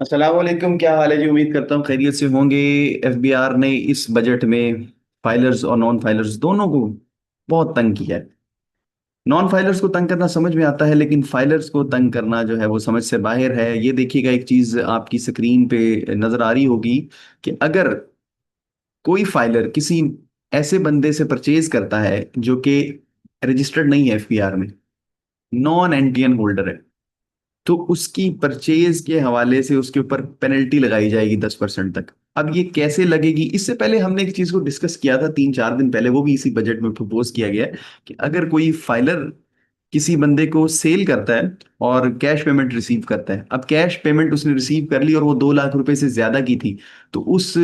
अस्सलाम वालेकुम, क्या हाल है जी। उम्मीद करता हूँ खैरियत से होंगे। एफबीआर ने इस बजट में फाइलर्स और नॉन फाइलर्स दोनों को बहुत तंग किया है। नॉन फाइलर्स को तंग करना समझ में आता है, लेकिन फाइलर्स को तंग करना जो है वो समझ से बाहर है। ये देखिएगा, एक चीज आपकी स्क्रीन पे नजर आ रही होगी कि अगर कोई फाइलर किसी ऐसे बंदे से परचेज करता है जो कि रजिस्टर्ड नहीं है एफबीआर में, नॉन एनटीएन होल्डर है, तो उसकी परचेज के हवाले से उसके ऊपर पेनल्टी लगाई जाएगी 10% तक। अब ये कैसे लगेगी, इससे पहले हमने एक चीज को डिस्कस किया था 3-4 दिन पहले, वो भी इसी बजट में प्रपोज किया गया है कि अगर कोई फाइलर किसी बंदे को सेल करता है और कैश पेमेंट रिसीव करता है, अब कैश पेमेंट उसने रिसीव कर ली और वो 2 लाख रुपए से ज्यादा की थी, तो उस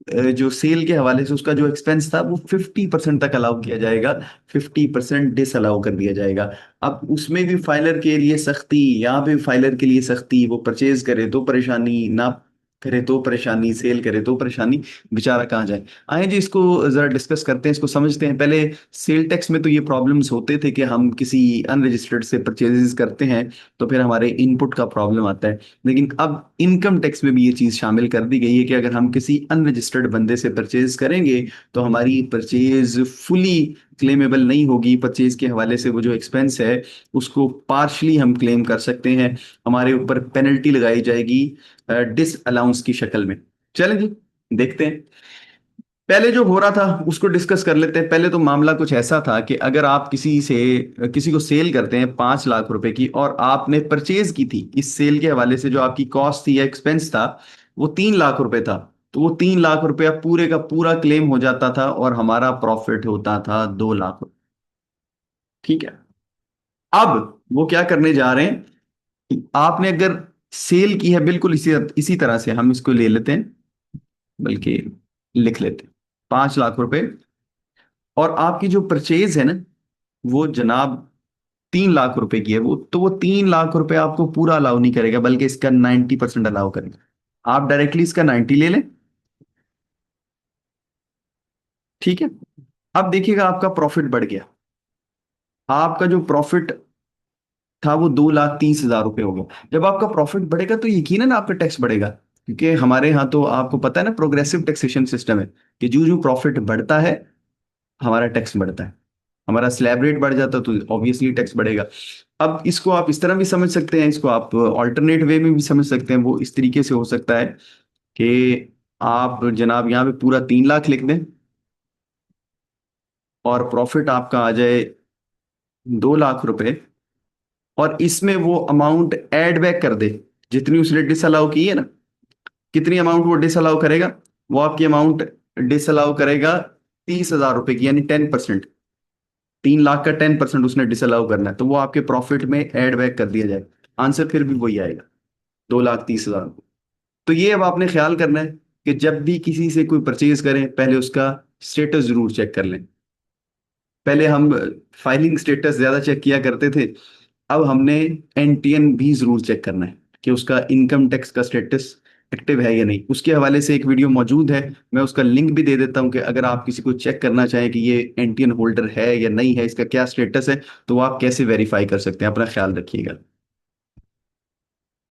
जो सेल के हवाले से उसका जो एक्सपेंस था वो 50% तक अलाउ किया जाएगा, 50% डिस अलाउ कर दिया जाएगा। अब उसमें भी फाइलर के लिए सख्ती, यहाँ पे भी फाइलर के लिए सख्ती, वो परचेज करे तो परेशानी, ना करे तो परेशानी, सेल करे तो परेशानी, बेचारा कहाँ जाए। आए जी, इसको जरा डिस्कस करते हैं, इसको समझते हैं। पहले सेल टैक्स में तो ये प्रॉब्लम्स होते थे कि हम किसी अनरजिस्टर्ड से परचेजेस करते हैं तो फिर हमारे इनपुट का प्रॉब्लम आता है, लेकिन अब इनकम टैक्स में भी ये चीज़ शामिल कर दी गई है कि अगर हम किसी अनरजिस्टर्ड बंदे से परचेज करेंगे तो हमारी परचेज फुली क्लेमेबल नहीं होगी। परचेज के हवाले से वो जो एक्सपेंस है उसको पार्शली हम क्लेम कर सकते हैं, हमारे ऊपर पेनल्टी लगाई जाएगी डिस अलाउंस की शक्ल में। चलें जी, देखते हैं। पहले जो हो रहा था उसको डिस्कस कर लेते हैं। पहले तो मामला कुछ ऐसा था कि अगर आप किसी को सेल करते हैं 5 लाख रुपए की और आपने परचेज की थी, इस सेल के हवाले से जो आपकी कॉस्ट थी या एक्सपेंस था वो 3 लाख रुपए था, तो वो 3 लाख रुपया पूरे का पूरा क्लेम हो जाता था और हमारा प्रॉफिट होता था 2 लाख। ठीक है। अब वो क्या करने जा रहे हैं कि आपने अगर सेल की है बिल्कुल इसी इसी तरह से, हम इसको ले लेते हैं, बल्कि लिख लेते हैं 5 लाख रुपए, और आपकी जो परचेज है ना वो जनाब 3 लाख रुपए की है, वो तो वो 3 लाख रुपए आपको पूरा अलाउ नहीं करेगा, बल्कि इसका 90% अलाउ करेगा। आप डायरेक्टली इसका 90 ले लें। ठीक है। अब देखिएगा आपका प्रॉफिट बढ़ गया। आपका जो प्रॉफिट था वो 2,30,000 रुपये हो गया। जब आपका प्रॉफिट बढ़ेगा तो यकीनन आपका टैक्स बढ़ेगा, क्योंकि हमारे यहाँ तो आपको पता है ना, प्रोग्रेसिव टैक्सेशन सिस्टम है कि जो जो प्रॉफिट बढ़ता है हमारा टैक्स बढ़ता है। हमारा स्लैब रेट बढ़ जाता है तो ऑब्वियसली टैक्स बढ़ेगा। अब इसको आप इस तरह भी समझ सकते हैं, इसको आप ऑल्टरनेट वे में भी समझ सकते हैं। वो इस तरीके से हो सकता है कि आप जनाब यहाँ पे पूरा 3 लाख लिख दें और प्रॉफिट आपका आ जाए 2 लाख रुपए, और इसमें वो अमाउंट ऐड बैक कर दे जितनी उसने डिसअलाउ की है ना। कितनी अमाउंट वो डिसअलाउ करेगा? वो आपकी अमाउंट डिसअलाउ करेगा 30,000 रुपए की, यानी 10%। 3 लाख का 10% उसने डिसअलाउ करना है, तो वो आपके प्रॉफिट में ऐड बैक कर दिया जाए। आंसर फिर भी वही आएगा, 2,30,000। तो ये अब आपने ख्याल करना है कि जब भी किसी से कोई परचेज करें पहले उसका स्टेटस जरूर चेक कर लें। पहले हम फाइलिंग स्टेटस ज्यादा चेक किया करते थे, अब हमने एनटीएन भी जरूर चेक करना है कि उसका इनकम टैक्स का स्टेटस एक्टिव है या नहीं। उसके हवाले से एक वीडियो मौजूद है, मैं उसका लिंक भी दे देता हूं कि अगर आप किसी को चेक करना चाहें कि ये एनटीएन होल्डर है या नहीं है, इसका क्या स्टेटस है, तो वो आप कैसे वेरीफाई कर सकते हैं। अपना ख्याल रखिएगा।